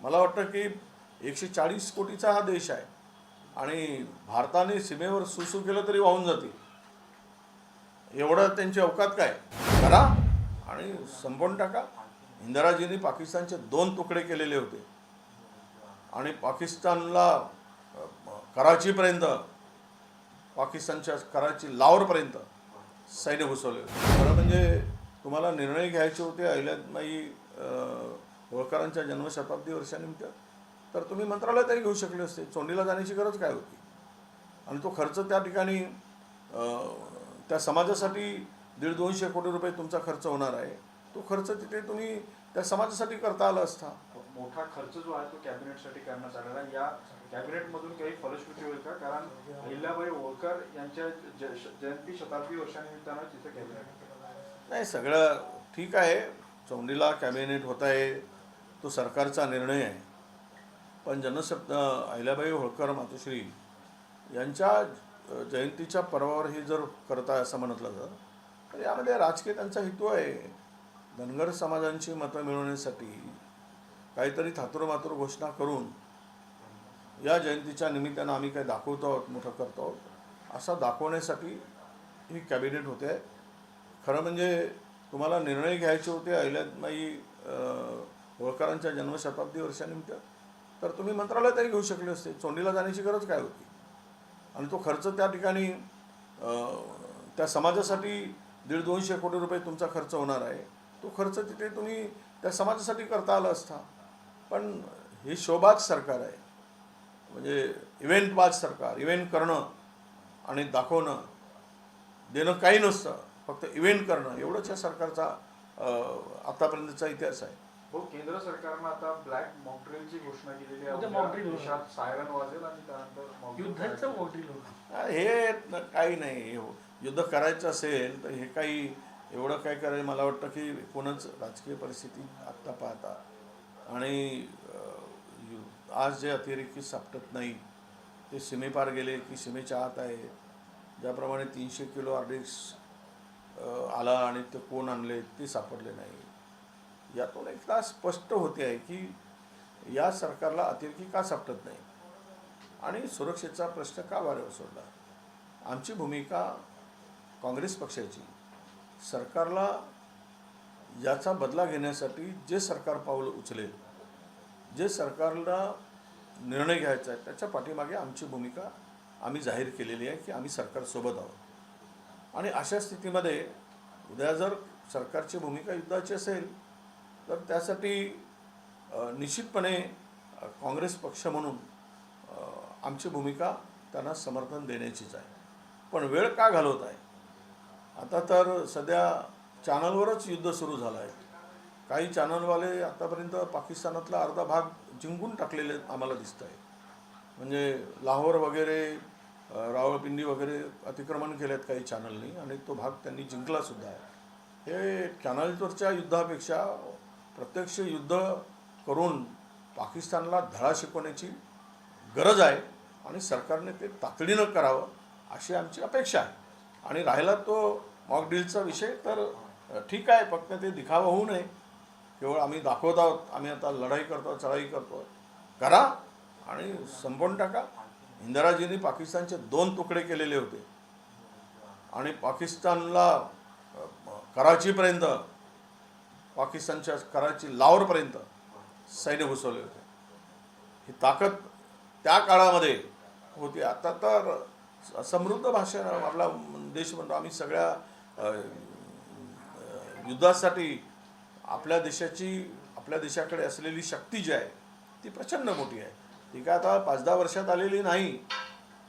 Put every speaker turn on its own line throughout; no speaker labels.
मला वाटतं की 140 कोटीचा हा देश आहे आणि भारताने सीमेवर सुसू केलं तरी वाहून जाते. एवढं त्यांची अवकात काय करा आणि संपवून टाका. इंदिराजींनी पाकिस्तानचे 2 तुकडे केलेले होते आणि पाकिस्तानला कराचीपर्यंत, पाकिस्तानच्या कराची लाहोरपर्यंत सैन्य घुसवले होते. खरं म्हणजे तुम्हाला निर्णय घ्यायचे होते अहिल्याबाई होळकरांच्या जन्मशताब्दी वर्षानिमित्त, तर तुम्ही मंत्रालयातही घेऊ शकले असते. चोंडीला जाण्याची गरज काय होती? आणि तो खर्च त्या ठिकाणी त्या समाजासाठी 150-200 कोटी रुपये तुमचा खर्च होणार आहे. तो खर्च तिथे तुम्ही त्या समाजासाठी करता आला असता.
मोठा खर्च जो आहे तो कॅबिनेटसाठी करण्यात आलेला. या कॅबिनेटमधून काही फलश्रुती होईल का? कारण अहिल्याबाई होळकर यांच्या जयंती शताब्दी वर्षानिमित्तानं तिथे कॅबिनेट
नाही, सगळं ठीक आहे. चौंडीला कॅबिनेट होत आहे, तो सरकारचा निर्णय आहे. पण अहिल्याबाई होळकर मातोश्री यांच्या जयंतीच्या पर्वावर हे जर करताय असं म्हटलं तर यामध्ये राजकीय त्यांचा हेतू आहे. धनगर समाजांची मतं मिळवण्यासाठी काहीतरी थातुरमातुर घोषणा करून या जयंतीच्या निमित्तानं आम्ही काय दाखवतो आहोत, मोठं करतो आहोत, असं दाखवण्यासाठी ही कॅबिनेट होते आहे. खरं म्हणजे तुम्हाला निर्णय घ्यायचे होते अहिल्याबाई होळकरांच्या जन्मशताब्दी वर्षानिमित्त, तर तुम्ही मंत्रालयातही घेऊ शकले असते. चोंडीला जाण्याची गरज काय होती? आणि तो खर्च त्या ठिकाणी त्या समाजासाठी 150-200 कोटी रुपये तुमचा खर्च होणार आहे. तो खर्च तिथे तुम्ही त्या समाजासाठी करता आला असता. पण हे शोबाज सरकार आहे, म्हणजे इव्हेंटबाज सरकार. इव्हेंट करणं आणि दाखवणं, देणं काही नसतं, फक्त इव्हेंट करणं एवढंच या सरकारचा आतापर्यंतचा इतिहास आहे.
हो, केंद्र सरकारनं आता ब्लॅक मॉकड्रिलची घोषणा केलेली आहे. देशात सायरन वाजेल आणि त्यानंतर
युद्धाचं मॉकड्रिल.
हे काही नाही. युद्ध करायचं असेल तर हे काही एवढं काय करायचं. मला वाटतं की एकूणच राजकीय परिस्थिती आत्ता पाहता आणि आज जे अतिरेकी सापटत नाही ते सीमेपार गेले की सीमेच्या आत आहे. ज्याप्रमाणे 300 किलो RDX आला आणि ते कोण आणले ते सापडले नाही. यातून एकदा स्पष्ट होते आहे की या सरकारला अतिरेकी का सापडत नाही आणि सुरक्षेचा प्रश्न का वाऱ्यावर सोडला. आमची भूमिका काँग्रेस पक्षाची, सरकारला याचा बदला घेण्यासाठी जे सरकार पाऊल उचलेल, जे सरकारला निर्णय घ्यायचा आहे त्याच्या पाठीमागे आमची भूमिका आम्ही जाहीर केलेली आहे की आम्ही सरकारसोबत आहोत. आणि अशा स्थितीमध्ये उद्या जर सरकारची भूमिका युद्धाची असेल तर त्यासाठी निश्चितपणे काँग्रेस पक्ष म्हणून आमची भूमिका त्यांना समर्थन देण्याचीच आहे. पण वेळ का घालवत आहे? आता तर सध्या चॅनलवरच युद्ध सुरू झालं आहे. काही चॅनलवाले आतापर्यंत पाकिस्तानातला अर्धा भाग जिंकून टाकलेले आम्हाला दिसत आहे. म्हणजे लाहोर वगैरे, रावळपिंडी वगैरे अतिक्रमण केलेत काही चॅनलनी आणि तो भाग त्यांनी जिंकलासुद्धा आहे. हे चॅनलवरच्या युद्धापेक्षा प्रत्यक्ष युद्ध करून पाकिस्तानला धडा शिकवण्याची गरज आहे आणि सरकारने ते तातडीनं करावं अशी आमची अपेक्षा आहे. आणि राहिला तो मॉकड्रिलचा विषय तर ठीक आहे, फक्त ते दिखावा होऊ नये. केवळ आम्ही दाखवत आहोत, आम्ही आता लढाई करतो, चढाई करतो, करा आणि संपवून टाका. इंदिराजींनी पाकिस्तानचे 2 तुकडे केलेले होते आणि पाकिस्तानला कराचीपर्यंत, पाकिस्तानच्या कराची लाहोरपर्यंत सैन्य घुसवले होते. ही ताकद त्या काळामध्ये होती. आता तर समृद्ध भाषा आपला देश म्हणतो. आम्ही सगळ्या युद्धासाठी आपल्या देशाकडे असलेली शक्ती जी आहे ती प्रचंड मोठी आहे. ती काय आता 5-10 वर्षात आलेली नाही.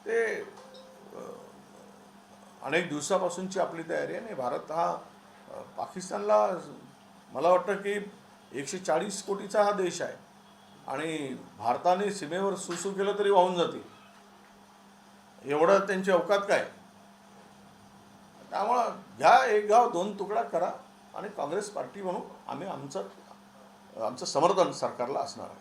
ते अनेक दिवसापासूनची आपली तयारी आहे. आणि भारत हा पाकिस्तानला, मला वाटतं की 140 कोटीचा हा देश आहे आणि भारताने सीमेवर सुसू केलं तरी वाहून जाते. एवढं त्यांची अवकात काय. त्यामुळं घ्या, एक गाव 2 तुकडा करा आणि काँग्रेस पार्टी म्हणून आम्ही आमचं समर्थन सरकारला असणार आहे.